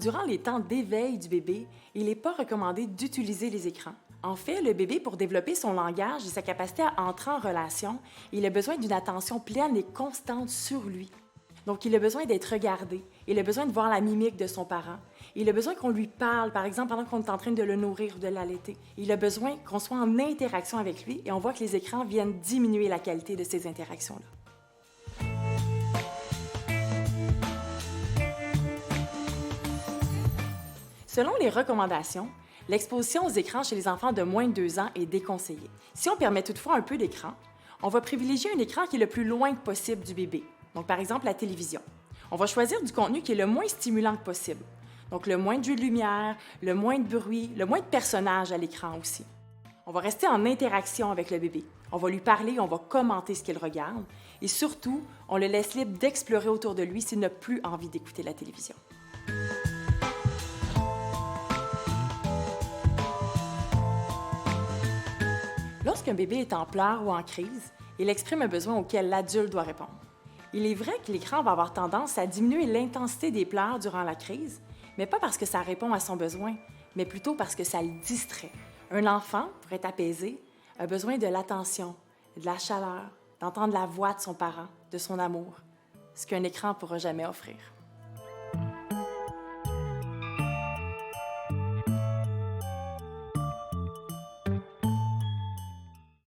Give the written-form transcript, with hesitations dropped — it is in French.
Durant les temps d'éveil du bébé, il n'est pas recommandé d'utiliser les écrans. En fait, le bébé, pour développer son langage et sa capacité à entrer en relation, il a besoin d'une attention pleine et constante sur lui. Donc, il a besoin d'être regardé, il a besoin de voir la mimique de son parent, il a besoin qu'on lui parle, par exemple, pendant qu'on est en train de le nourrir ou de l'allaiter. Il a besoin qu'on soit en interaction avec lui et on voit que les écrans viennent diminuer la qualité de ces interactions-là. Selon les recommandations, l'exposition aux écrans chez les enfants de moins de 2 ans est déconseillée. Si on permet toutefois un peu d'écran, on va privilégier un écran qui est le plus loin que possible du bébé. Donc, par exemple, la télévision. On va choisir du contenu qui est le moins stimulant que possible. Donc, le moins de jeux de lumière, le moins de bruit, le moins de personnages à l'écran aussi. On va rester en interaction avec le bébé. On va lui parler, on va commenter ce qu'il regarde. Et surtout, on le laisse libre d'explorer autour de lui s'il n'a plus envie d'écouter la télévision. Lorsqu'un bébé est en pleurs ou en crise, il exprime un besoin auquel l'adulte doit répondre. Il est vrai que l'écran va avoir tendance à diminuer l'intensité des pleurs durant la crise, mais pas parce que ça répond à son besoin, mais plutôt parce que ça le distrait. Un enfant, pour être apaisé, a besoin de l'attention, de la chaleur, d'entendre la voix de son parent, de son amour, ce qu'un écran ne pourra jamais offrir.